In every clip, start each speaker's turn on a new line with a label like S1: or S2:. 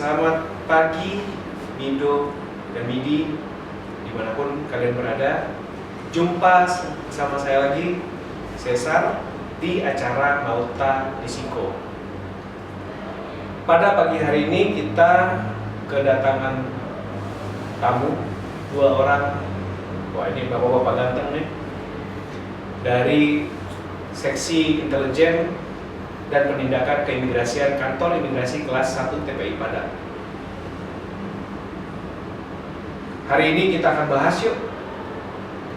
S1: Selamat pagi, Mido dan Midi, dimanapun kalian berada. Jumpa bersama saya lagi, Cesar, di acara Mauta Risiko. Pada pagi hari ini kita kedatangan tamu, 2 orang. Wah, ini bapak-bapak ganteng nih, dari Seksi Intelijen dan Penindakan Keimigrasian Kantor Imigrasi Kelas 1 TPI Padang. Hari ini kita akan bahas yuk,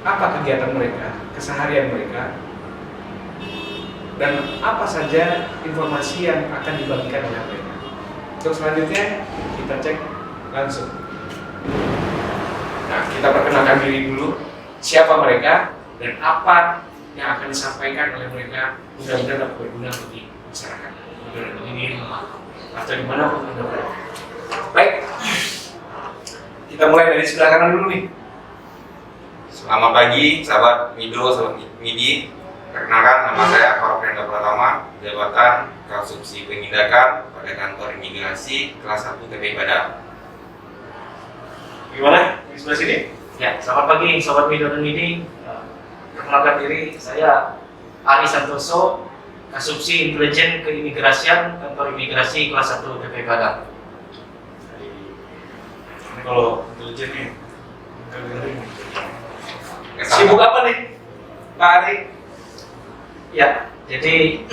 S1: apa kegiatan mereka, keseharian mereka, dan apa saja informasi yang akan dibagikan oleh mereka. Untuk selanjutnya kita cek langsung. Nah, kita perkenalkan diri dulu, siapa mereka dan apa yang akan disampaikan oleh mereka, mudah-mudahan dapat berguna bagi masyarakat, mudah-mudahan ini atau dimana pun Anda berada. Baik, kita mulai dari sebelah kanan dulu nih.
S2: Selamat pagi, sahabat Mido, sahabat Midi. Perkenalkan, nama saya Korprenda Pratama, jabatan Kasubsi Penindakan pada Kantor Imigrasi Kelas 1 TPI Padang.
S1: Gimana di sebelah sini?
S3: Ya, selamat pagi Sobat Mido dan Midi. Perkenalkan diri, saya Ari Santoso, Kasubsi Intelijen Keimigrasian Kantor Imigrasi Kelas 1 TPI Padang.
S1: Ini kalau intelijen nih, sibuk apa nih, Pak Ari?
S3: Ya, jadi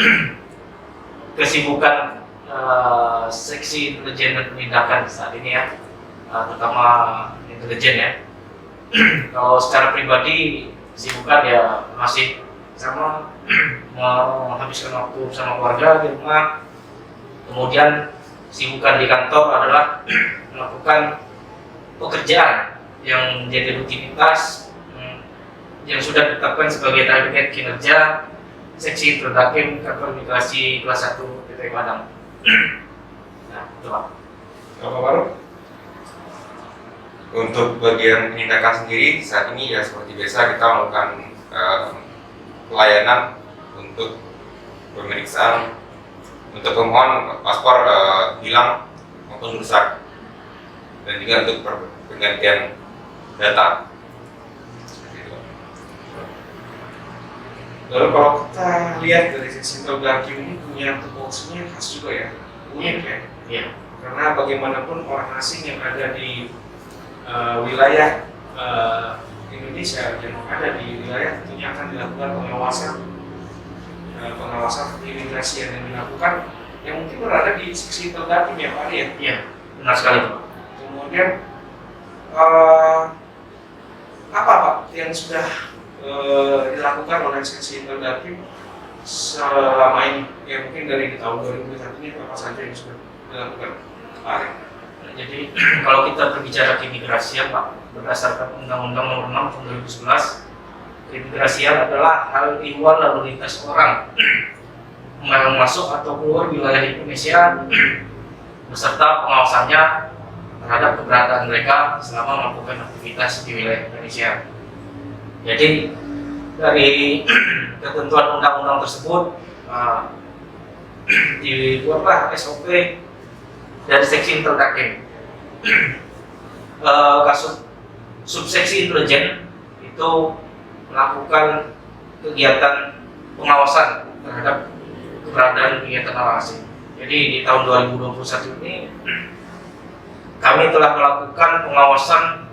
S3: kesibukan Seksi Intelijen dan Penindakan saat ini ya, terutama intelijen ya. Kalau secara pribadi kesibukan ya masih sama, menghabiskan waktu sama keluarga di rumah. Kemudian kesibukan di kantor adalah melakukan pekerjaan yang menjadi rutinitas yang sudah ditetapkan sebagai target kinerja Seksi Interdakim Kantor Imigrasi Kelas 1 TPI Padang. Nah, itu Pak.
S1: Apa baru?
S2: Untuk bagian penindakan sendiri, saat ini ya seperti biasa kita melakukan pelayanan untuk pemeriksaan untuk pemohon paspor hilang maupun rusak, dan juga untuk penggantian data.
S1: Lalu kalau kita lihat dari Seksi Intelijen ini punya tupoksinya khas juga ya, unik ya.
S3: Iya.
S1: Karena bagaimanapun orang asing yang ada di wilayah Indonesia yang ada di wilayah tentunya akan dilakukan pengawasan keimigrasian yang dilakukan yang mungkin berada di Seksi Intelijen ya Pak Ari ya.
S3: Iya, benar sekali Pak.
S1: Kemudian apa Pak yang sudah dilakukan oleh Seksi Intelijen selama ini? Ya mungkin dari tahun 2021 ini apa saja yang sudah dilakukan Pak Ari?
S3: Jadi kalau kita berbicara keimigrasian Pak, berdasarkan Undang-Undang Nomor 6 Tahun 2011, keimigrasian adalah hal ihwal lalu lintas orang yang masuk atau keluar wilayah Indonesia beserta pengawasannya terhadap keberadaan mereka selama melakukan aktivitas di wilayah Indonesia. Jadi dari ketentuan undang-undang tersebut dibuatlah SOP dari Seksi Intelijen. Kasus subseksi intelijen itu melakukan kegiatan pengawasan terhadap keberadaan kegiatan orang asing. Jadi di tahun 2021 ini kami telah melakukan pengawasan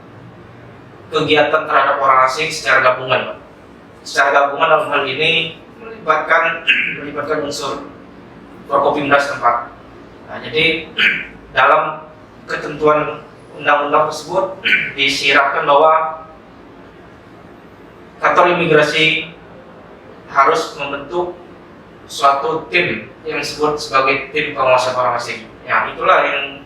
S3: kegiatan terhadap orang asing secara gabungan. Secara gabungan dalam hal ini melibatkan unsur Forkopimda setempat. Nah, jadi dalam ketentuan undang-undang tersebut disyaratkan bahwa kantor imigrasi harus membentuk suatu tim yang disebut sebagai tim pengawasan orang asing. Ya, itulah yang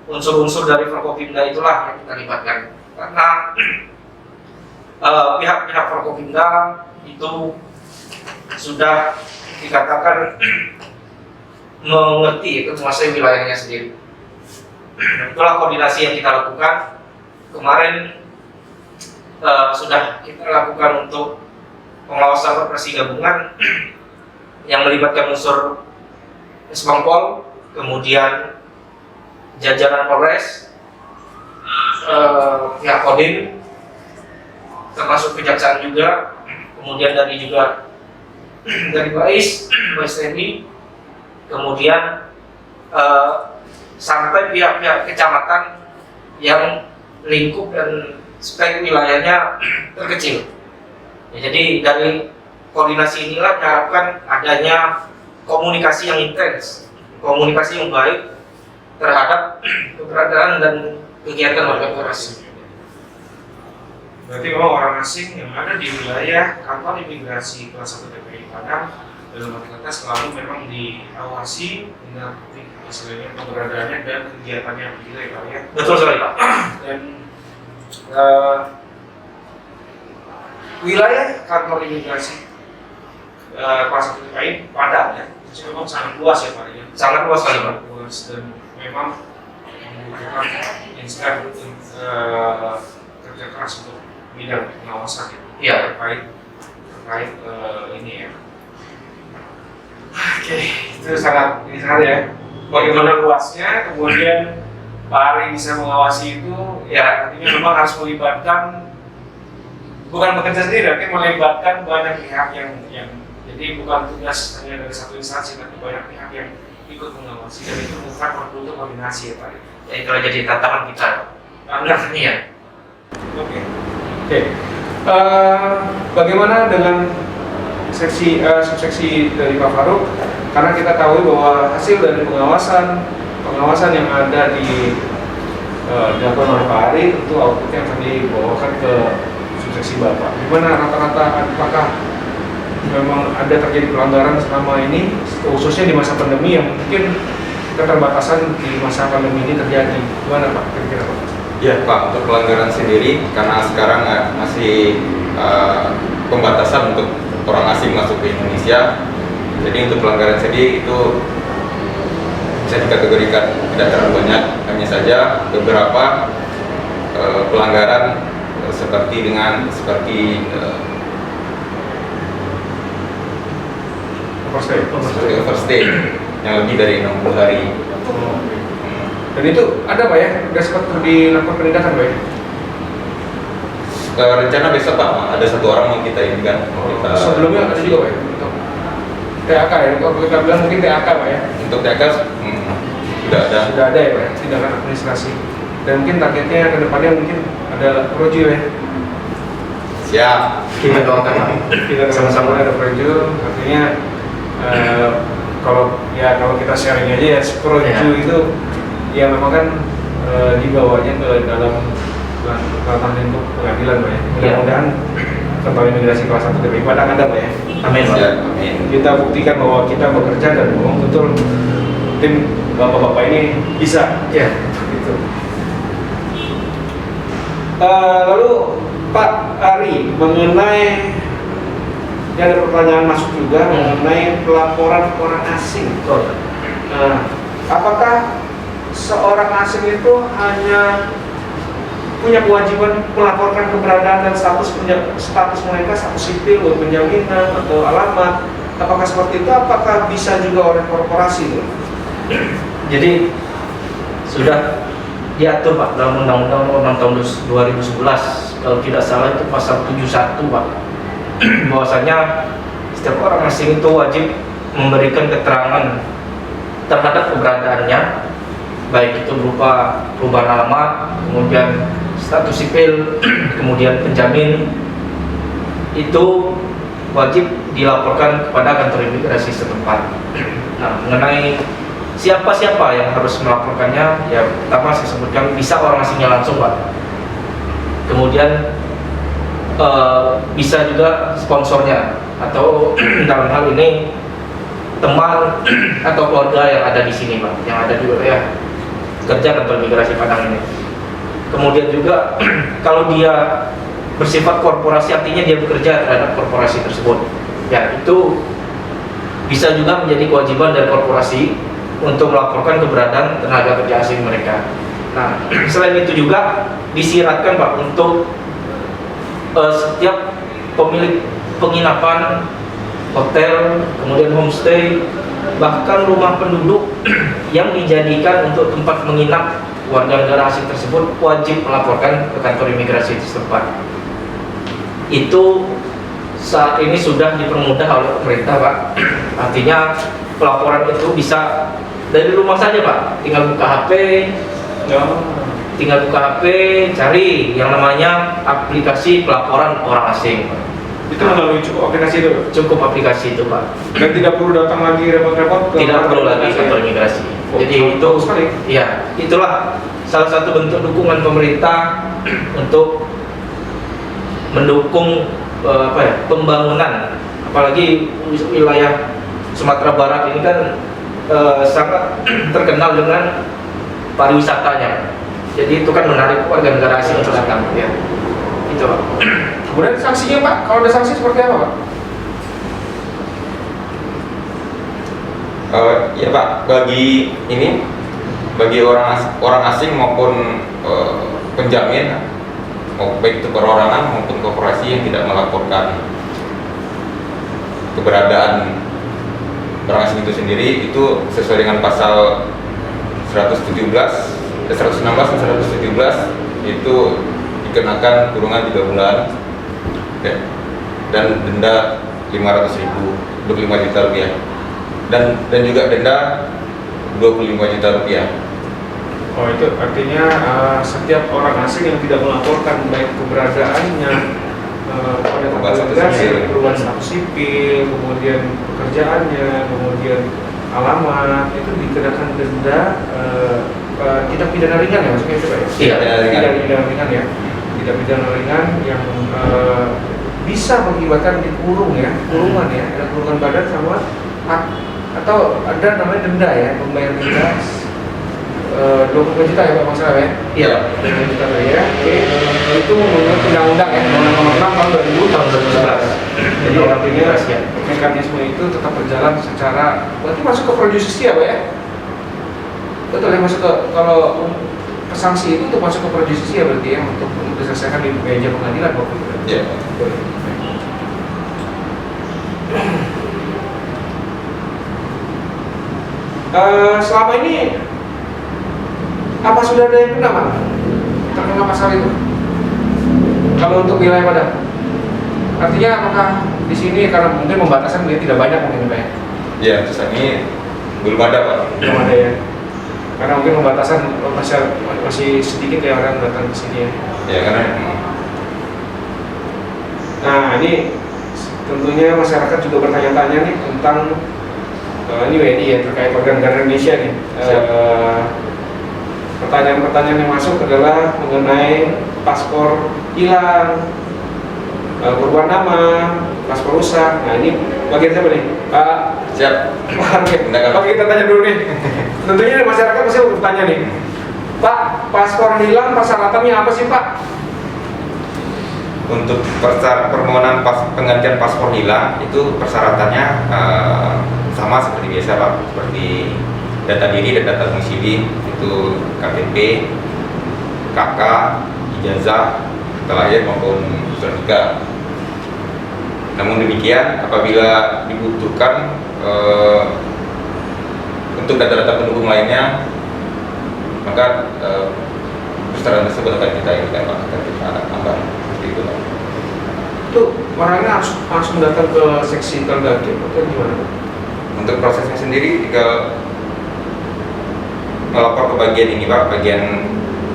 S3: unsur-unsur dari Forkopimda itulah yang kita libatkan. Karena pihak-pihak Forkopimda itu sudah dikatakan mengerti, menguasai wilayahnya sendiri. Itulah koordinasi yang kita lakukan kemarin. Sudah kita lakukan untuk pengawasan operasi gabungan yang melibatkan unsur Spangpol, kemudian jajaran Polres, pihak Kodim, termasuk kejaksaan juga, kemudian dari Bais TNI, kemudian sampai pihak-pihak kecamatan yang lingkup dan spek wilayahnya terkecil. Ya, jadi dari koordinasi inilah diharapkan adanya komunikasi yang intens, komunikasi yang baik terhadap keberadaan dan kegiatan warga Korporasi.
S1: Berarti memang orang asing yang ada di wilayah kantor imigrasi kelas 1 TPI Padang dalam arti kata selalu memang diawasi dengan istilahnya keberadaannya dan kegiatannya begitu ya Pak ya.
S3: Betul sekali Pak.
S1: Dan wilayah kantor imigrasi kelas 1 TPI Padang ya, itu memang sangat luas ya Pak ya.
S3: Sangat luas sekali Pak.
S1: Luas dan memang membutuhkan instan kerja keras untuk bidang pengawasan
S3: Iya.
S1: terkait ini ya. Oke, itu sangat ya. Bagaimana luasnya, kemudian Pak Ari bisa mengawasi itu, ya artinya memang harus melibatkan bukan bekerja sendiri, tapi melibatkan banyak pihak yang jadi bukan tugas hanya dari satu instansi, tapi banyak pihak yang ikut mengawasi dan itu bukan perlu koordinasi ya Pak.
S3: Ya itulah jadi tantangan kita. Tantangan ya.
S1: Oke. Bagaimana dengan subseksi dari Pak Faruk? Karena kita tahu bahwa hasil dari pengawasan yang ada di dilakukan oleh Pak Ari tentu outputnya akan dibawakan ke subseksi Bapak. Gimana rata-rata apakah memang ada terjadi pelanggaran selama ini, khususnya di masa pandemi yang mungkin keterbatasan di masa pandemi ini terjadi? Gimana Pak? Kira-kira Pak?
S2: Ya Pak, untuk pelanggaran sendiri karena sekarang masih pembatasan untuk orang asing masuk ke Indonesia, jadi untuk pelanggaran sendiri itu bisa dikategorikan tidak terlalu banyak, hanya saja beberapa pelanggaran seperti overstay yang lebih dari 60 hari.
S1: Dan itu ada Pak ya? Sudah sempat dilakukan penindakan Pak ya?
S2: Rencana besok Pak, ada satu orang yang kita ini kan.
S1: Sebelumnya ada juga Pak ya? Untuk TAK ya? Kalau kita bilang mungkin TAK Pak ya?
S2: Untuk TAK
S1: Sudah ada ya Pak ya? Tindakan administrasi. Dan mungkin targetnya ke depannya mungkin ada projo ya?
S2: Siap.
S3: Kita doakan Pak.
S1: Kita sama-sama ada projo, artinya kalau kita sharing aja ya, projo itu ya memang kan dibawanya ke dalam ranah lingkup pengadilan Pak ya. Mudah-mudahan kantor imigrasi kelas 1 TPI Padang ada Pak ya.
S3: Amin Pak.
S2: Amin.
S1: Kita buktikan bahwa kita bekerja dan memang betul tim bapak-bapak ini bisa ya gitu. Lalu Pak Ari mengenai ada pertanyaan masuk juga mengenai pelaporan orang asing. Apakah seorang asing itu hanya punya kewajiban melaporkan keberadaan dan status mereka, status sipil, penjaminan atau alamat? Apakah seperti itu? Apakah bisa juga oleh korporasi itu?
S3: Jadi sudah diatur Pak dalam Undang-Undang Nomor 6 Tahun 2011, kalau tidak salah itu pasal 71 Pak, bahwasanya setiap orang asing itu wajib memberikan keterangan terhadap keberadaannya, baik itu berupa perubahan alamat, kemudian status sipil, kemudian penjamin, itu wajib dilaporkan kepada kantor imigrasi setempat. Nah, mengenai siapa-siapa yang harus melaporkannya, ya pertama saya sebutkan bisa orang asingnya langsung Pak. Kemudian bisa juga sponsornya atau dalam hal ini teman atau keluarga yang ada di sini Pak, yang ada di wilayah kerja kantor imigrasi Padang ini. Kemudian juga kalau dia bersifat korporasi, artinya dia bekerja terhadap korporasi tersebut, ya itu bisa juga menjadi kewajiban dari korporasi untuk melaporkan keberadaan tenaga kerja asing mereka. Nah, selain itu juga disyaratkan Pak untuk setiap pemilik penginapan, hotel, kemudian homestay, bahkan rumah penduduk yang dijadikan untuk tempat menginap warga negara asing tersebut wajib melaporkan ke kantor imigrasi setempat. Itu saat ini sudah dipermudah oleh pemerintah, Pak. Artinya pelaporan itu bisa dari rumah saja, Pak. Tinggal buka HP, cari yang namanya aplikasi pelaporan orang asing.
S1: Itu melalui cukup aplikasi itu?
S3: Cukup aplikasi itu, Pak.
S1: Dan tidak perlu datang lagi repot-repot?
S3: Tidak perlu lagi kantor imigrasi. Jadi itu,
S1: sekali.
S3: ya, itulah salah satu bentuk dukungan pemerintah untuk mendukung pembangunan, apalagi wilayah Sumatera Barat ini kan sangat terkenal dengan pariwisatanya. Jadi itu kan menarik warga negara asing untuk datang, ya. Itu, Pak.
S1: Kemudian sanksinya, Pak, kalau ada sanksi seperti apa, Pak?
S2: Ya Pak, bagi orang asing maupun penjamin, baik itu perorangan maupun korporasi yang tidak melaporkan keberadaan orang asing itu sendiri, itu sesuai dengan pasal 116 dan 117 itu dikenakan kurungan 3 bulan dan denda 500.000 untuk 5 juta rupiah dan juga denda 25 juta rupiah.
S1: Oh, itu artinya setiap orang asing yang tidak melaporkan baik keberadaannya pada
S2: Perubahan
S1: perubahan status sipil, kemudian pekerjaannya, kemudian alamat, itu dikenakan denda tindak pidana ringan, ya maksudnya itu, Pak, ya?
S3: Iya,
S1: Tidak pidana ringan, ya. Tidak pidana ringan yang bisa mengakibatkan dikurung, ya, kurungan, ya, ada kurungan badan sama atau ada namanya denda, ya, membayar denda 20 juta, ya Pak, masalah, ya?
S3: Iya,
S1: 20 juta, ya. Oke. Itu menurut undang-undang, ya, Undang-Undang Nomor 6 tahun 2011. Jadi artinya mekanisme itu tetap berjalan secara, berarti masuk ke pro justisia, Pak, ya? Betul, ya, masuk ke, kalau sanksi itu untuk masuk ke pro justisia berarti, ya, untuk diselesaikan di meja pengadilan waktu itu.
S2: Iya.
S1: Selama ini apa sudah ada yang kena, Pak, terkena pasal itu? Kalau untuk wilayah Padang, artinya apakah di sini karena mungkin pembatasan dia tidak banyak mungkin, Pak, ya?
S2: Ya, saat ini belum ada Pak.
S1: Belum ada, ya. Karena mungkin pembatasan masih sedikit ya orang datang ke sini, ya.
S2: Ya karena
S1: Nah, ini tentunya masyarakat juga bertanya-tanya nih tentang ini WNI, ya, terkait warga negara Indonesia nih. Pertanyaan-pertanyaan yang masuk adalah mengenai paspor hilang, perubahan nama, paspor rusak. Nah, ini bagian siapa nih, Pak?
S2: siap.
S1: Oke, kita tanya dulu nih. Tentunya masyarakat pasti bertanya nih, Pak, paspor hilang persyaratannya apa sih, Pak?
S2: Untuk permohonan penggantian paspor hilang itu persyaratannya sama seperti biasa Pak, seperti data diri dan data domisili, itu KTP, KK, ijazah, akta lahir maupun surat nikah. Namun demikian, apabila dibutuhkan untuk data-data pendukung lainnya, maka persyaratan tersebut akan kita inikan Pak, akan kita tambah seperti itu Pak.
S1: Itu orangnya harus langsung datang ke seksi Kaldakim atau gimana, Pak?
S2: Untuk prosesnya sendiri tinggal melapor ke bagian ini Pak, bagian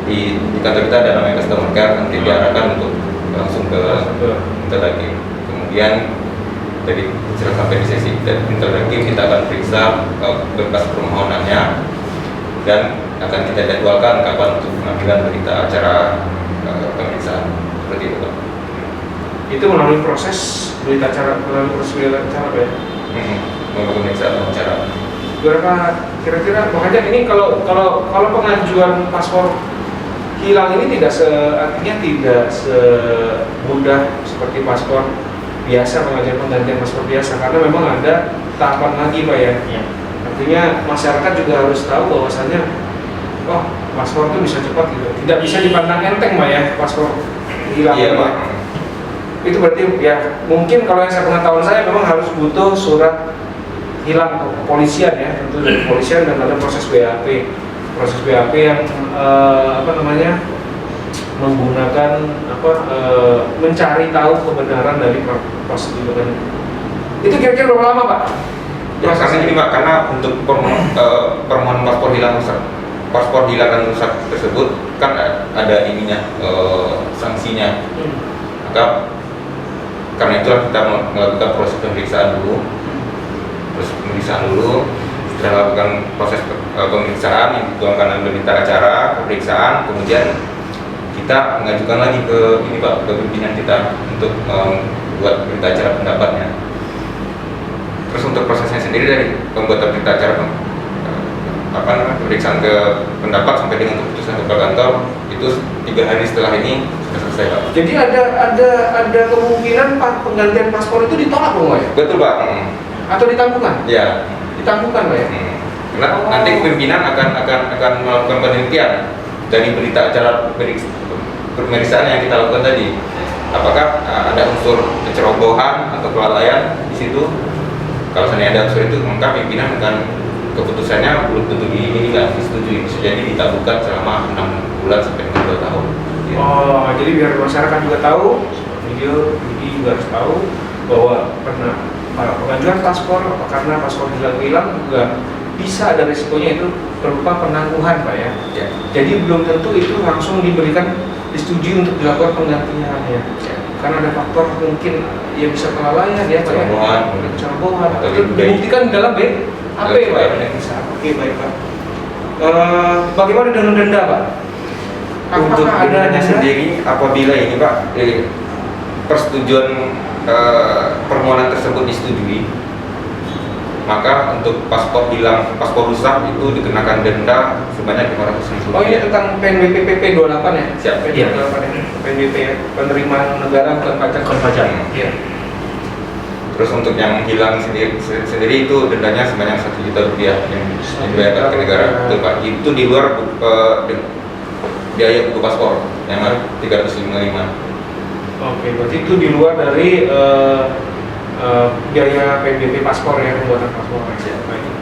S2: di kantor kita ada namanya customer care, nanti diarahkan untuk langsung ke Kaldakim. Kemudian dari setelah sampai di sesi Kaldakim kita akan periksa berkas permohonannya dan akan kita jadwalkan kapan untuk pengambilan berita acara pemeriksaan, seperti itu Pak.
S1: Itu melalui proses berita acara, Pak, ya?
S2: Melalui pemeriksaan wawancara.
S1: Berapa kira-kira, makanya ini kalau pengajuan paspor hilang ini artinya tidak semudah seperti paspor biasa, pengajuan penggantian paspor biasa, karena memang ada tahapan lagi, Pak, ya.
S3: iya.
S1: Artinya masyarakat juga harus tahu bahwasannya, oh, paspor itu bisa cepat gitu, tidak bisa dipandang enteng, Pak, ya, paspor hilang.
S2: Iya Pak.
S1: Itu berarti ya mungkin kalau yang saya pengetahuan saya memang harus butuh surat hilang ke kepolisian ya, tentu dari kepolisian, dan ada proses BAP yang menggunakan mencari tahu kebenaran dari proses itu. Itu kira-kira berapa lama, Pak?
S2: Ya, karena ini Pak, karena untuk permohonan paspor hilang dan rusak tersebut kan ada ininya, sanksinya. Maka karena itulah kita melakukan proses pemeriksaan dulu. Setelah melakukan proses pemeriksaan yang dituangkan oleh berita acara pemeriksaan, kemudian kita mengajukan lagi ke ini Pak, ke pimpinan kita untuk membuat berita acara pendapatnya. Terus untuk prosesnya sendiri dari pembuatan berita acara pemeriksaan ke pendapat sampai dengan keputusan kepala kantor itu 3 hari setelah ini sudah selesai Pak.
S1: Jadi ada kemungkinan penggantian paspor itu ditolak Pak ya?
S2: Betul Pak.
S1: Atau ditangguhkan?
S2: Ya.
S1: Ditangguhkan Pak ya?
S2: Karena nanti pimpinan akan melakukan penelitian dari berita acara pemeriksaan yang kita lakukan tadi. Apakah ada unsur kecerobohan atau kelalaian di situ? Kalau seandainya ada unsur itu, maka pimpinan akan keputusannya belum tentu disetujui, bisa jadi ditangguhkan selama 6 bulan sampai dengan 2 tahun. Ya.
S1: Oh, jadi biar masyarakat juga tahu, video juga harus tahu bahwa pengajuan paspor karena paspor hilang juga bisa ada risikonya, itu berupa penangguhan Pak ya.
S2: Ya.
S1: Jadi belum tentu itu langsung disetujui untuk dilakukan penggantian ya. Karena ada faktor mungkin ya bisa kelalaian ya Pak ya. Kecerobohan. Itu dibuktikan dalam BAP Pak ya. Bisa. Oke, baik Pak. Bagaimana dengan denda Pak?
S2: Untuk
S1: Apakah ada
S2: dendanya
S1: denda?
S2: sendiri apabila ini Pak persetujuan permohonan tersebut disetujui, maka untuk paspor hilang, paspor rusak itu dikenakan denda sebanyak 500.000.
S1: Oh ini tentang PNBP PP 28 ya?
S2: Siap.
S1: PP 28 ya? PNBP ya? Penerimaan negara bukan pajak. Iya.
S2: Terus untuk yang hilang sendiri itu dendanya sebanyak 1 juta rupiah yang dibayarkan ke negara. Betul Pak. Itu di luar biaya buku paspor yang 355.
S1: Oke, berarti itu di luar dari biaya PNBP paspor ya, pembuatan paspor. Baik.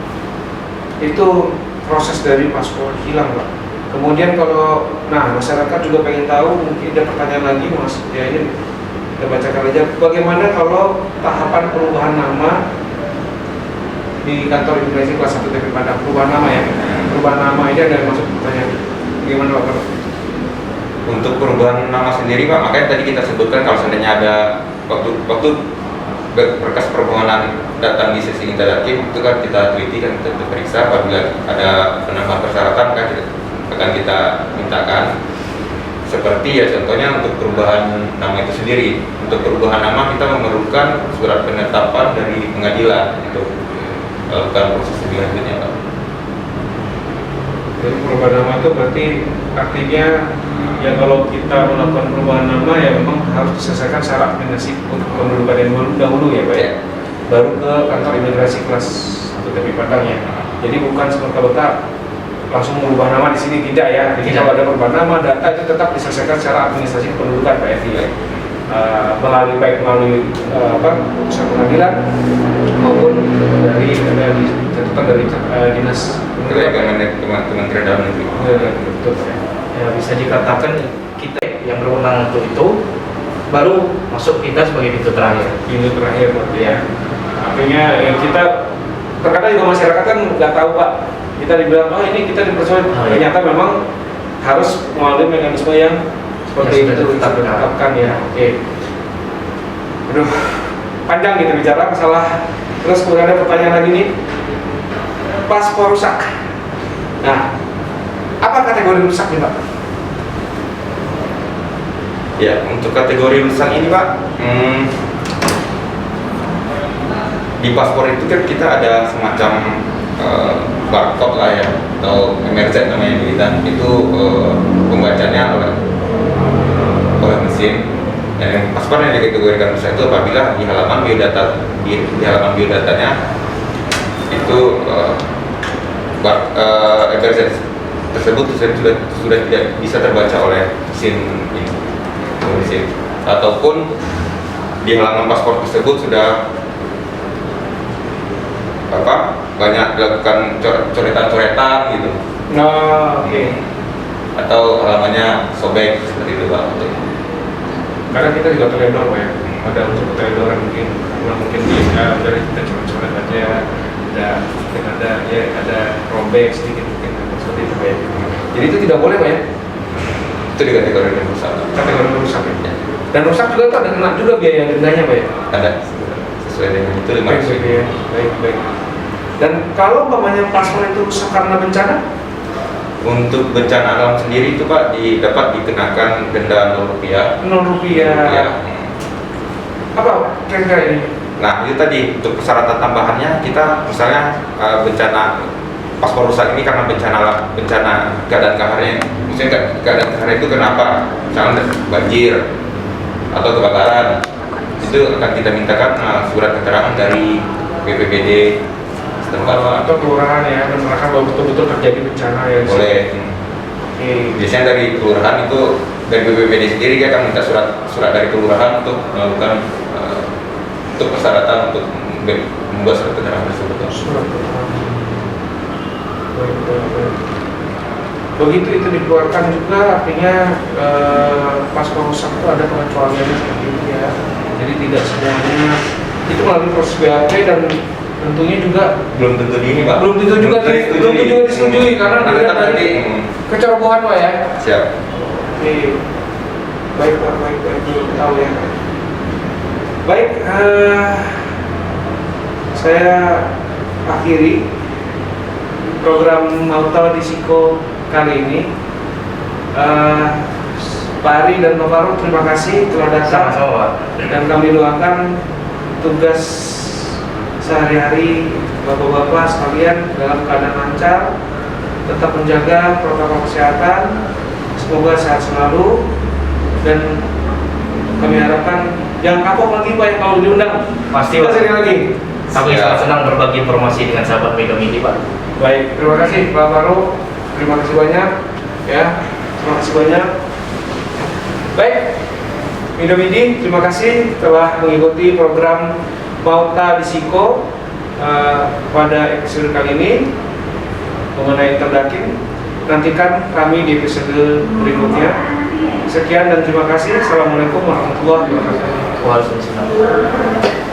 S1: Itu proses dari paspor hilang Pak. Kemudian kalau, masyarakat juga pengen tahu, mungkin ada pertanyaan lagi Mas, ya ini kita bacakan aja. Bagaimana kalau tahapan perubahan nama di kantor imigrasi kelas 1 TP Padang? Perubahan nama ya? Perubahan nama ini ada yang masuk pertanyaan. Bagaimana Pak?
S2: Untuk perubahan nama sendiri Pak, makanya tadi kita sebutkan kalau seandainya ada waktu berkas permohonan datang di sesi interaktif itu kan kita teliti, kan kita periksa. Apabila ada penambahan persyaratan kan akan kita mintakan. Seperti ya contohnya untuk perubahan nama itu sendiri. Untuk perubahan nama kita memerlukan surat penetapan dari pengadilan untuk melakukan proses lebih lanjutnya Pak.
S1: Jadi perubahan nama itu berarti artinya ya kalau kita melakukan perubahan nama ya memang harus diselesaikan secara administratif untuk kependudukan yang dahulu ya Pak ya. Baru ke kantor imigrasi kelas 1 TP Padang ya. Jadi bukan semerta-merta langsung merubah nama di sini, tidak ya. Jadi kalau ada perubahan nama, data itu tetap diselesaikan secara administrasi kependudukan Pak Evi ya. Melalui putusan pengadilan maupun dari catatan dari dinas
S2: Kementerian Dalam Negeri.
S1: Betul Pak ya. Bisa dikatakan kita yang berwenang untuk itu baru masuk kita sebagai pintu terakhir berarti ya. Artinya kita terkadang juga masyarakat kan nggak tahu Pak, kita dibilang ini kita dipersulit, ternyata memang harus melalui mekanisme yang seperti itu ditetapkan ya. Oke. Aduh, panjang kita bicara masalah. Terus kemudian ada pertanyaan lagi nih, paspor rusak. Nah, apa kategori rusak nih Pak?
S2: Ya, untuk kategori rusak ini Pak, di paspor itu kan kita ada semacam barcode lah ya, atau MRZ namanya militan. Itu pembacanya oleh mesin. Dan yang paspor yang dikategorikan rusak itu apabila di halaman biodatanya itu MRZ tersebut sudah tidak bisa terbaca oleh mesin ataupun di halaman paspor tersebut sudah banyak dilakukan coretan-coretan gitu,
S1: Oh, oke.
S2: atau halamannya sobek seperti itu Pak.
S1: Karena kita juga teledor Pak ya. Ada unsur keteledoran mungkin dari kita coret-coret aja, ada robek sedikit mungkin seperti itu Pak ya. Jadi itu tidak boleh Pak ya.
S2: Itu dikategorikan rusak.
S1: Kategori rusak ya. Dan rusak juga tuh ada kena juga biaya dendanya Pak ya.
S2: Ada sesuai dengan itu 500.
S1: Ya. Baik. Dan kalau umpamanya paspor itu rusak karena bencana,
S2: Untuk bencana alam sendiri itu Pak dapat dikenakan denda Rp0.
S1: Rp0.
S2: Ya.
S1: Apa kira-kira ini?
S2: Nah itu tadi untuk persyaratan tambahannya kita misalnya bencana paspor rusak ini karena bencana keadaan kaharnya, misalnya keadaan kahar itu kenapa? Misalnya banjir atau kebakaran, itu akan kita mintakan surat keterangan dari BPBD setempat Pak.
S1: Atau kelurahan ya, menerangkan bahwa betul-betul terjadi bencana ya.
S2: Boleh.
S1: Oke.
S2: Biasanya dari kelurahan itu, dari BPBD sendiri dia akan minta surat dari kelurahan untuk melakukan untuk persyaratan untuk membuat surat keterangan tersebut.
S1: Surat keterangan. Baik. Begitu itu dikeluarkan juga artinya paspor rusak itu ada pengecualiannya seperti itu ya. Jadi tidak semuanya itu melalui proses BAP dan tentunya juga
S2: Belum tentu di ini Pak.
S1: belum tentu juga disetujui karena
S2: Nanti
S1: dilihat dari kecerobohan Pak ya.
S2: siap.
S1: Oke. Baik Pak, baik tahu ya. Baik, saya akhiri program Mauta di Siko kali ini. Pak Ari dan Pak Farouk, terima kasih telah datang.
S3: Sama-sama Pak.
S1: Dan kami doakan tugas sehari-hari bapak-bapak sekalian dalam keadaan lancar, tetap menjaga protokol kesehatan, semoga sehat selalu, dan kami harapkan jangan kapok lagi Pak ya kalau diundang.
S3: Pasti
S1: Kita
S3: Pak.
S1: sering lagi.
S3: Kami sangat senang berbagi informasi dengan sahabat Mido Midi Pak.
S1: Baik, terima kasih Pak Farouk, terima kasih banyak ya, terima kasih banyak. Baik, Mido Midi, terima kasih telah mengikuti program Mauta di Siko pada episode kali ini mengenai Interdakin. Nantikan kami di episode berikutnya. Sekian dan terima kasih. Assalamualaikum warahmatullahi wabarakatuh.
S3: Waalaikumsalam.